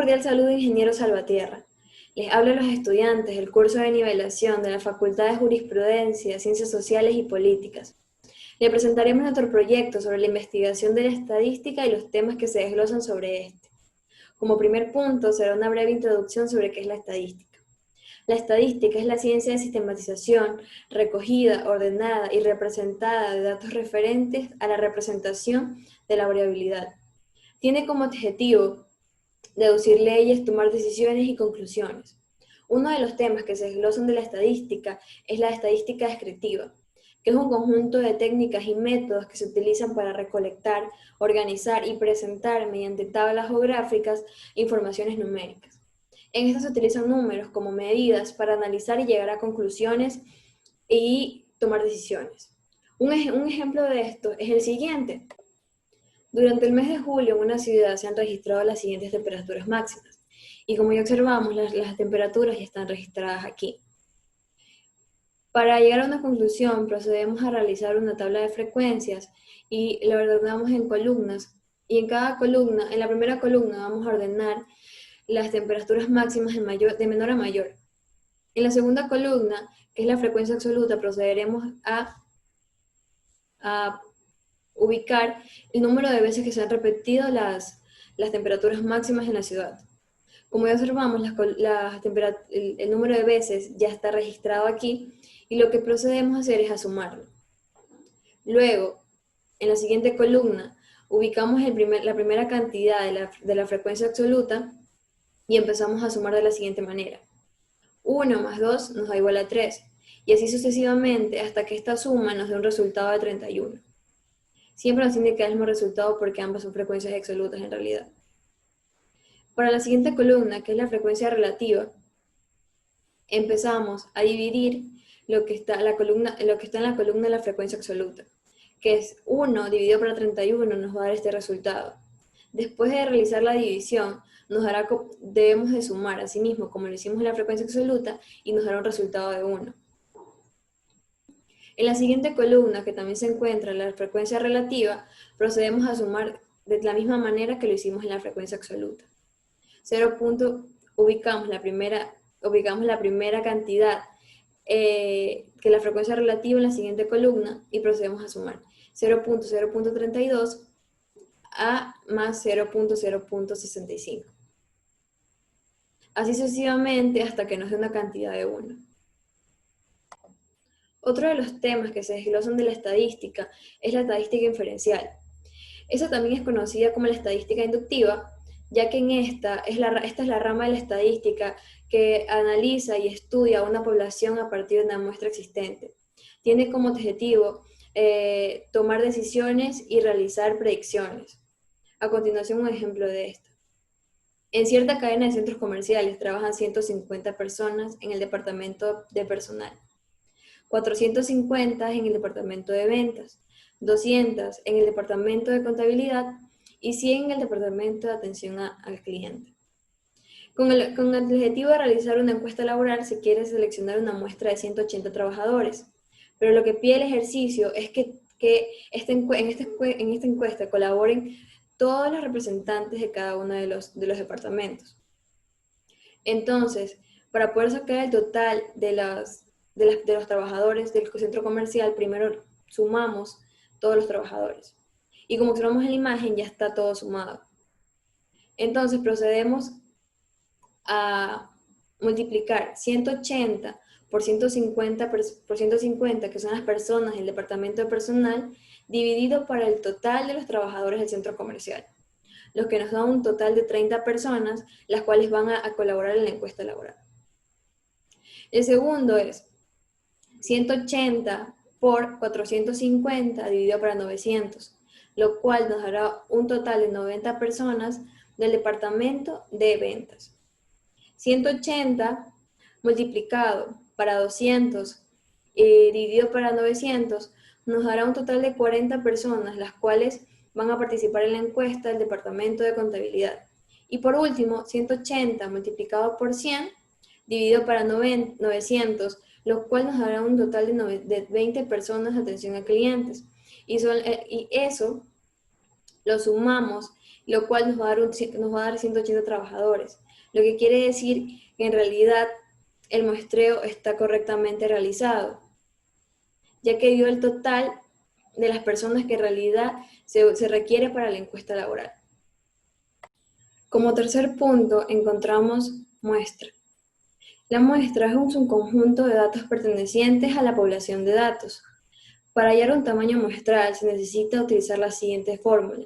cordial saludo, ingeniero Salvatierra. Les hablo a los estudiantes del curso de nivelación de la Facultad de Jurisprudencia, Ciencias Sociales y Políticas. Le presentaremos nuestro proyecto sobre la investigación de la estadística y los temas que se desglosan sobre este. Como primer punto, será una breve introducción sobre qué es la estadística. La estadística es la ciencia de sistematización, recogida, ordenada y representada de datos referentes a la representación de la variabilidad. Tiene como objetivo deducir leyes, tomar decisiones y conclusiones. Uno de los temas que se desglosan de la estadística es la estadística descriptiva, que es un conjunto de técnicas y métodos que se utilizan para recolectar, organizar y presentar mediante tablas o gráficas informaciones numéricas. En estas se utilizan números como medidas para analizar y llegar a conclusiones y tomar decisiones. Un ejemplo de esto es el siguiente. Durante el mes de julio en una ciudad se han registrado las siguientes temperaturas máximas. Y como ya observamos, las temperaturas ya están registradas aquí. Para llegar a una conclusión, procedemos a realizar una tabla de frecuencias y la ordenamos en columnas. Y en cada columna, en la primera columna vamos a ordenar las temperaturas máximas de menor a mayor. En la segunda columna, que es la frecuencia absoluta, procederemos a ubicar el número de veces que se han repetido las temperaturas máximas en la ciudad. Como ya observamos, el número de veces ya está registrado aquí y lo que procedemos a hacer es a sumarlo. Luego, en la siguiente columna, ubicamos la primera cantidad de la frecuencia absoluta y empezamos a sumar de la siguiente manera. 1 más 2 nos da igual a 3, y así sucesivamente hasta que esta suma nos dé un resultado de 31. Siempre nos tiene que dar el mismo resultado porque ambas son frecuencias absolutas en realidad. Para la siguiente columna, que es la frecuencia relativa, empezamos a dividir lo que está en la columna de la frecuencia absoluta, que es 1 dividido por 31 nos va a dar este resultado. Después de realizar la división, debemos de sumar a sí mismo, como lo hicimos en la frecuencia absoluta, y nos dará un resultado de 1. En la siguiente columna, que también se encuentra la frecuencia relativa, procedemos a sumar de la misma manera que lo hicimos en la frecuencia absoluta. 0. Ubicamos la primera cantidad que es la frecuencia relativa en la siguiente columna y procedemos a sumar 0.0.32 a más 0.0.65. Así sucesivamente hasta que nos dé una cantidad de 1. Otro de los temas que se desglosan de la estadística es la estadística inferencial. Esa también es conocida como la estadística inductiva, ya que esta es la rama de la estadística que analiza y estudia a una población a partir de una muestra existente. Tiene como objetivo tomar decisiones y realizar predicciones. A continuación, un ejemplo de esto. En cierta cadena de centros comerciales trabajan 150 personas en el departamento de personal, 450 en el departamento de ventas, 200 en el departamento de contabilidad y 100 en el departamento de atención al cliente. Con el objetivo de realizar una encuesta laboral se quiere seleccionar una muestra de 180 trabajadores, pero lo que pide el ejercicio es que en esta encuesta colaboren todos los representantes de cada uno de los departamentos. Entonces, para poder sacar el total de los trabajadores del centro comercial, primero sumamos todos los trabajadores. Y como observamos en la imagen, ya está todo sumado. Entonces procedemos a multiplicar 180 por 150, que son las personas del departamento de personal, dividido por el total de los trabajadores del centro comercial, lo que nos da un total de 30 personas, las cuales van a colaborar en la encuesta laboral. El segundo es 180 por 450 dividido para 900, lo cual nos dará un total de 90 personas del departamento de ventas. 180 multiplicado para 200 dividido para 900 nos dará un total de 40 personas, las cuales van a participar en la encuesta del departamento de contabilidad. Y por último, 180 multiplicado por 100 dividido para 900, lo cual nos dará un total de 20 personas de atención a clientes. Y eso lo sumamos lo cual nos va a dar 180 trabajadores, lo que quiere decir que en realidad el muestreo está correctamente realizado, ya que dio el total de las personas que en realidad se requiere para la encuesta laboral. Como tercer punto encontramos muestra. La muestra es un subconjunto de datos pertenecientes a la población de datos. Para hallar un tamaño muestral se necesita utilizar la siguiente fórmula.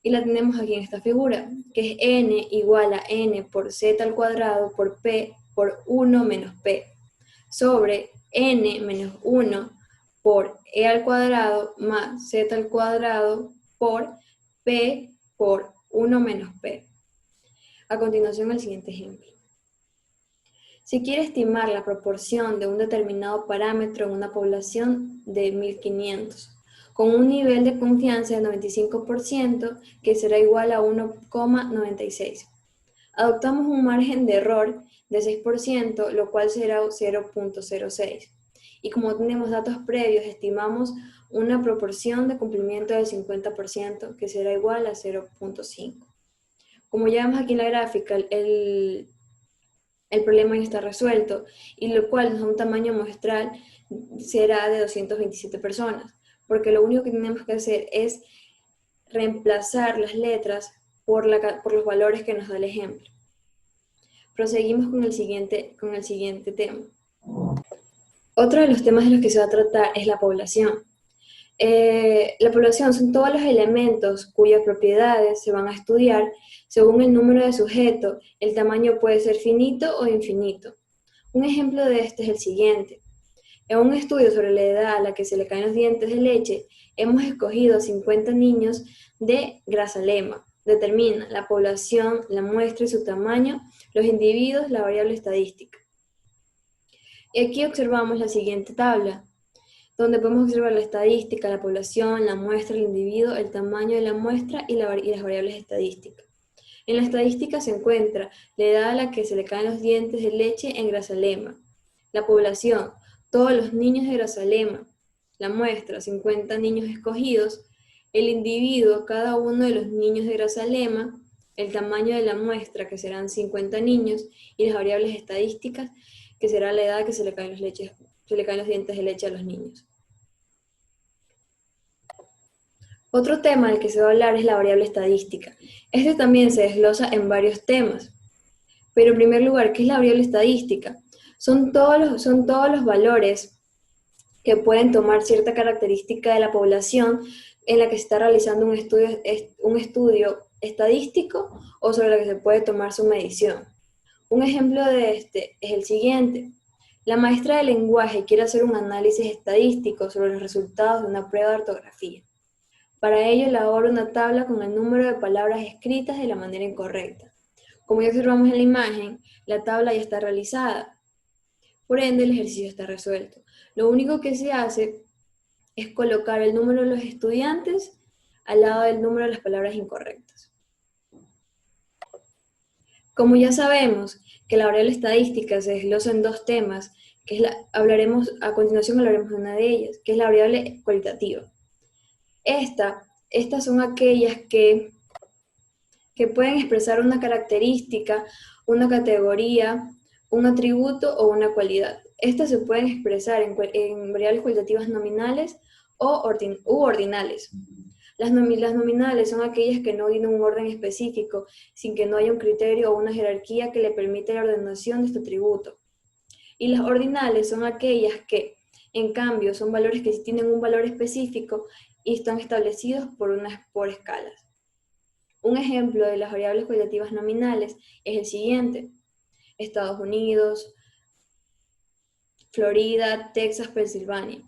Y la tenemos aquí en esta figura, que es n igual a n por z al cuadrado por p por 1 menos p, sobre n menos 1 por e al cuadrado más z al cuadrado por p por 1 menos p. A continuación, el siguiente ejemplo. Si quiere estimar la proporción de un determinado parámetro en una población de 1500, con un nivel de confianza de 95%, que será igual a 1,96. Adoptamos un margen de error de 6%, lo cual será 0,06. Y como tenemos datos previos, estimamos una proporción de cumplimiento del 50%, que será igual a 0,5. Como ya vemos aquí en la gráfica, el problema ya está resuelto, y lo cual es un tamaño muestral será de 227 personas, porque lo único que tenemos que hacer es reemplazar las letras por los valores que nos da el ejemplo. Proseguimos con el siguiente tema. Otro de los temas de los que se va a tratar es la población. La población son todos los elementos cuyas propiedades se van a estudiar según el número de sujeto. El tamaño puede ser finito o infinito. Un ejemplo de este es el siguiente. En un estudio sobre la edad a la que se le caen los dientes de leche, hemos escogido 50 niños de Grazalema. Determina la población, la muestra y su tamaño, los individuos, la variable estadística. Y aquí observamos la siguiente tabla, donde podemos observar la estadística, la población, la muestra, el individuo, el tamaño de la muestra y las variables estadísticas. En la estadística se encuentra la edad a la que se le caen los dientes de leche en Grazalema, la población, todos los niños de Grazalema, la muestra, 50 niños escogidos, el individuo, cada uno de los niños de Grazalema, el tamaño de la muestra, que serán 50 niños, y las variables estadísticas, que será la edad a que se le caen los dientes de leche a los niños. Otro tema del que se va a hablar es la variable estadística. Este también se desglosa en varios temas. Pero en primer lugar, ¿qué es la variable estadística? Son todos los valores que pueden tomar cierta característica de la población en la que se está realizando un estudio estadístico o sobre la que se puede tomar su medición. Un ejemplo de este es el siguiente. La maestra de lenguaje quiere hacer un análisis estadístico sobre los resultados de una prueba de ortografía. Para ello elabora una tabla con el número de palabras escritas de la manera incorrecta. Como ya observamos en la imagen, la tabla ya está realizada. Por ende, el ejercicio está resuelto. Lo único que se hace es colocar el número de los estudiantes al lado del número de las palabras incorrectas. Como ya sabemos que la variable estadística se desglosa en dos temas, a continuación hablaremos de una de ellas, que es la variable cualitativa. Estas son aquellas que pueden expresar una característica, una categoría, un atributo o una cualidad. Estas se pueden expresar en variables cualitativas nominales u ordinales. Las nominales son aquellas que no tienen un orden específico, sin que no haya un criterio o una jerarquía que le permita la ordenación de este atributo. Y las ordinales son aquellas que, en cambio, son valores que sí tienen un valor específico y están establecidos por escalas. Un ejemplo de las variables cualitativas nominales es el siguiente. Estados Unidos, Florida, Texas, Pensilvania.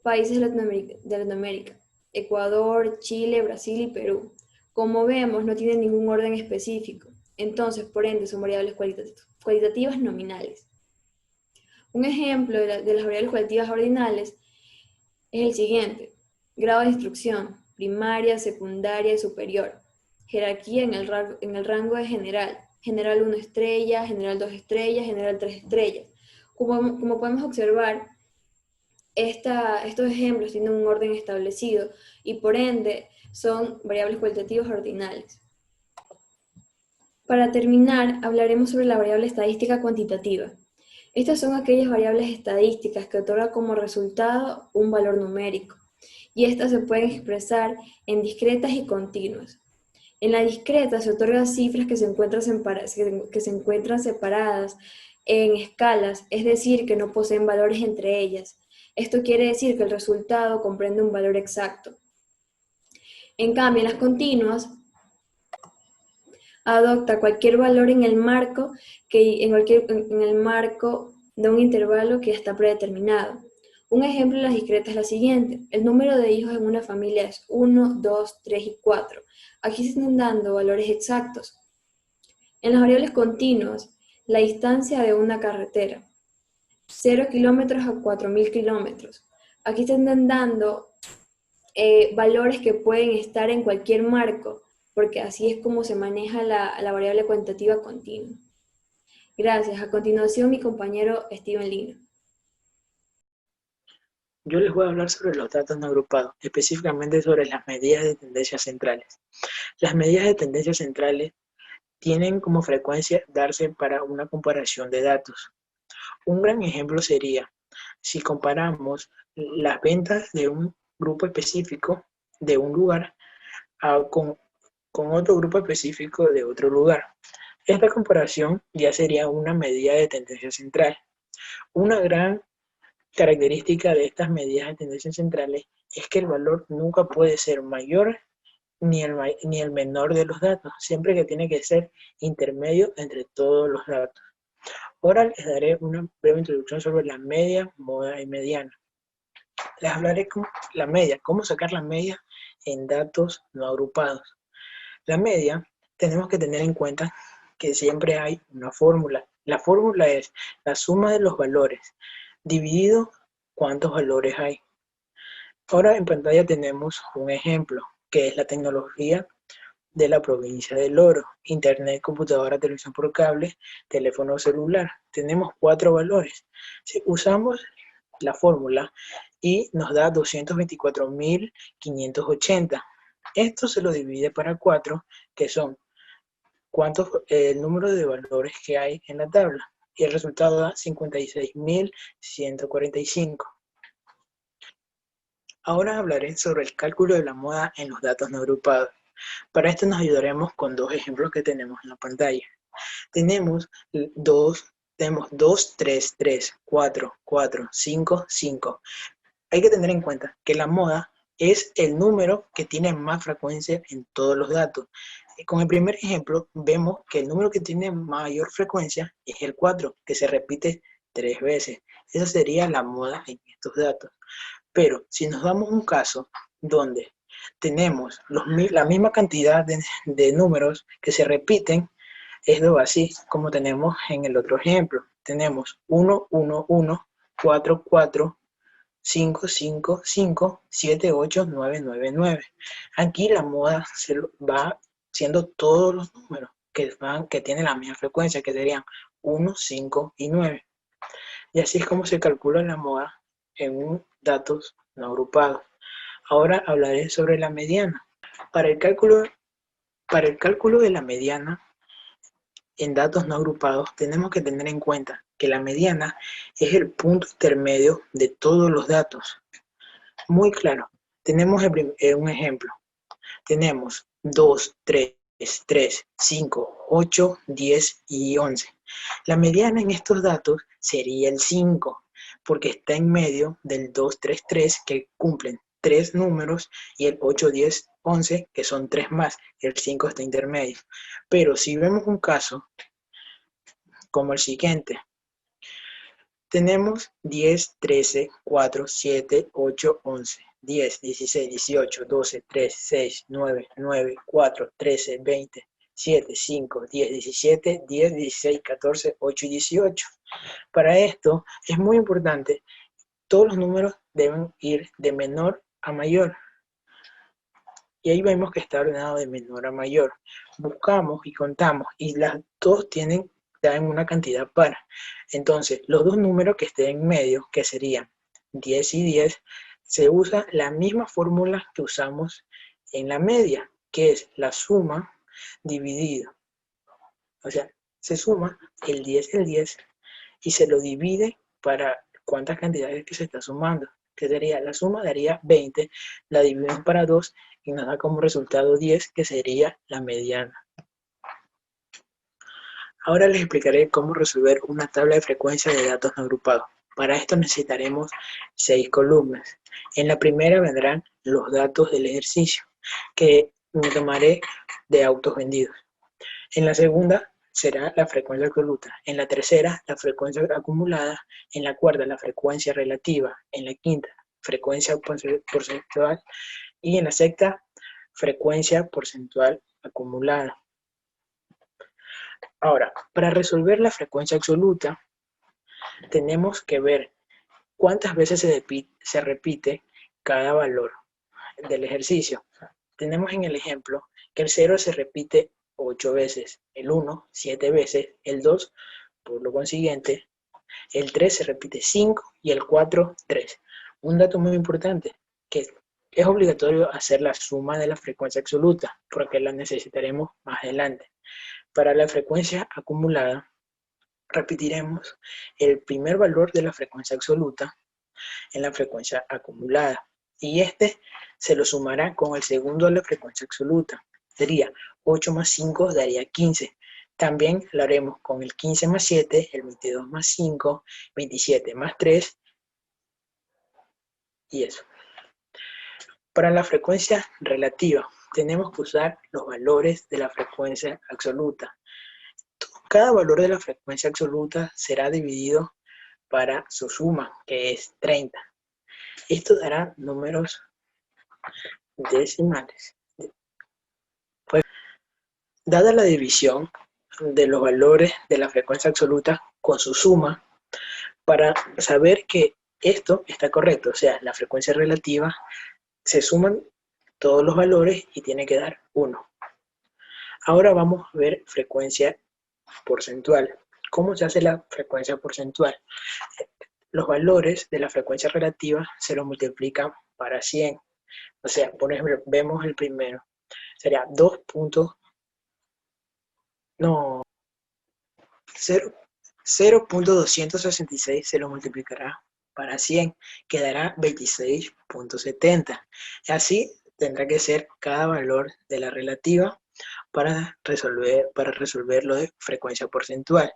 Países de Latinoamérica. Ecuador, Chile, Brasil y Perú. Como vemos, no tienen ningún orden específico. Entonces, por ende, son variables cualitativas nominales. Un ejemplo de las variables cualitativas ordinales es el siguiente. Grado de instrucción, primaria, secundaria y superior. Jerarquía en el rango de general. General 1 estrella, general 2 estrellas, general 3 estrellas. Como podemos observar, estos ejemplos tienen un orden establecido y por ende son variables cualitativas ordinales. Para terminar, hablaremos sobre la variable estadística cuantitativa. Estas son aquellas variables estadísticas que otorgan como resultado un valor numérico, y estas se pueden expresar en discretas y continuas. En la discreta se otorgan cifras que se encuentran separadas en escalas, es decir, que no poseen valores entre ellas. Esto quiere decir que el resultado comprende un valor exacto. En cambio, en las continuas, adopta cualquier valor en el marco, en el marco de un intervalo que ya está predeterminado. Un ejemplo de las discretas es la siguiente. El número de hijos en una familia es 1, 2, 3 y 4. Aquí se están dando valores exactos. En las variables continuas, la distancia de una carretera. 0 kilómetros a 4.000 kilómetros. Aquí se están dando valores que pueden estar en cualquier marco, porque así es como se maneja la variable cuantitativa continua. Gracias. A continuación, mi compañero Steven Lino. Yo les voy a hablar sobre los datos no agrupados, específicamente sobre las medidas de tendencias centrales. Las medidas de tendencias centrales tienen como frecuencia darse para una comparación de datos. Un gran ejemplo sería si comparamos las ventas de un grupo específico de un lugar con otro grupo específico de otro lugar. Esta comparación ya sería una medida de tendencia central. Una gran característica de estas medidas de tendencia centrales es que el valor nunca puede ser mayor ni el menor de los datos, siempre que tiene que ser intermedio entre todos los datos. Ahora les daré una breve introducción sobre la media, moda y mediana. Les hablaré con la media, cómo sacar la media en datos no agrupados. La media tenemos que tener en cuenta que siempre hay una fórmula. La fórmula es la suma de los valores dividido cuántos valores hay. Ahora en pantalla tenemos un ejemplo, que es la tecnología de la provincia del Oro: internet, computadora, televisión por cable, teléfono celular. Tenemos 4 valores. Si usamos la fórmula y nos da 224.580. Esto se lo divide para 4, que son el número de valores que hay en la tabla. Y el resultado da 56.145. Ahora hablaré sobre el cálculo de la moda en los datos no agrupados. Para esto nos ayudaremos con 2 ejemplos que tenemos en la pantalla. Tenemos 2, 3, 3, 4, 4, 5, 5. Hay que tener en cuenta que la moda es el número que tiene más frecuencia en todos los datos. Con el primer ejemplo vemos que el número que tiene mayor frecuencia es el 4, que se repite 3 veces. Esa sería la moda en estos datos. Pero si nos damos un caso donde tenemos la misma cantidad de números que se repiten, es así como tenemos en el otro ejemplo. Tenemos 1, 1, 1, 4, 4, 5, 5, 5, 7, 8, 9, 9, 9. Aquí la moda va siendo todos los números que tienen la misma frecuencia, que serían 1, 5 y 9. Y así es como se calcula la moda en datos no agrupados. Ahora hablaré sobre la mediana. Para el cálculo de la mediana en datos no agrupados tenemos que tener en cuenta que la mediana es el punto intermedio de todos los datos. Muy claro, tenemos un ejemplo. Tenemos 2, 3, 3, 5, 8, 10 y 11. La mediana en estos datos sería el 5, porque está en medio del 2, 3, 3, que cumplen 3 números, y el 8, 10, 11, que son 3 más. El 5 está intermedio. Pero si vemos un caso como el siguiente, tenemos 10, 13, 4, 7, 8, 11, 10, 16, 18, 12, 13, 6, 9, 9, 4, 13, 20, 7, 5, 10, 17, 10, 16, 14, 8 y 18. Para esto es muy importante, todos los números deben ir de menor a mayor. Y ahí vemos que está ordenado de menor a mayor. Buscamos y contamos y las dos dan una cantidad par. Entonces, los dos números que estén en medio, que serían 10 y 10, se usa la misma fórmula que usamos en la media, que es la suma dividido. O sea, se suma el 10 y se lo divide para cuántas cantidades que se está sumando. Que sería, la suma daría 20, la dividimos para 2 y nos da como resultado 10, que sería la mediana. Ahora les explicaré cómo resolver una tabla de frecuencia de datos no agrupados. Para esto necesitaremos 6 columnas. En la primera vendrán los datos del ejercicio, que me tomaré de autos vendidos. En la segunda será la frecuencia absoluta. En la tercera, la frecuencia acumulada. En la cuarta, la frecuencia relativa. En la quinta, frecuencia porcentual. Y en la sexta, frecuencia porcentual acumulada. Ahora, para resolver la frecuencia absoluta, tenemos que ver cuántas veces se repite cada valor del ejercicio. Tenemos en el ejemplo que el 0 se repite 8 veces, el 1 7 veces, el 2 por lo consiguiente, el 3 se repite 5 y el 4 3. Un dato muy importante, que es obligatorio hacer la suma de la frecuencia absoluta, porque la necesitaremos más adelante. Para la frecuencia acumulada, repetiremos el primer valor de la frecuencia absoluta en la frecuencia acumulada, y este se lo sumará con el segundo de la frecuencia absoluta. Sería 8 más 5 daría 15. También lo haremos con el 15 más 7, el 22 más 5, 27 más 3 y eso. Para la frecuencia relativa, tenemos que usar los valores de la frecuencia absoluta. Cada valor de la frecuencia absoluta será dividido para su suma, que es 30. Esto dará números decimales. Pues, dada la división de los valores de la frecuencia absoluta con su suma, para saber que esto está correcto, o sea, la frecuencia relativa, se suman todos los valores y tiene que dar 1. Ahora vamos a ver frecuencia porcentual. ¿Cómo se hace la frecuencia porcentual? Los valores de la frecuencia relativa se los multiplican para 100. O sea, por ejemplo, vemos el primero. Sería 0.266 se lo multiplicará para 100, quedará 26.70. Así tendrá que ser cada valor de la relativa para resolver lo de frecuencia porcentual.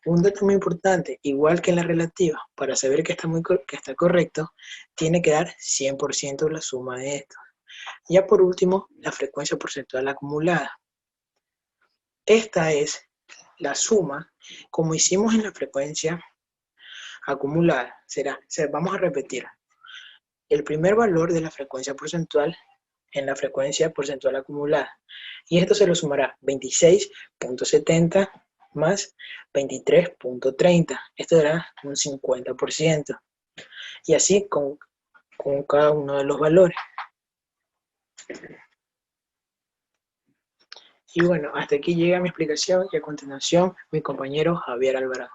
Un dato muy importante, igual que en la relativa, para saber que está correcto, tiene que dar 100% la suma de estos. Ya por último, la frecuencia porcentual acumulada. Esta es la suma, como hicimos en la frecuencia acumulada. Vamos a repetir. El primer valor de la frecuencia porcentual en la frecuencia porcentual acumulada. Y esto se lo sumará 26.70 más 23.30. Esto dará un 50%. Y así con cada uno de los valores. Y bueno, hasta aquí llega mi explicación y a continuación mi compañero Javier Alvarado.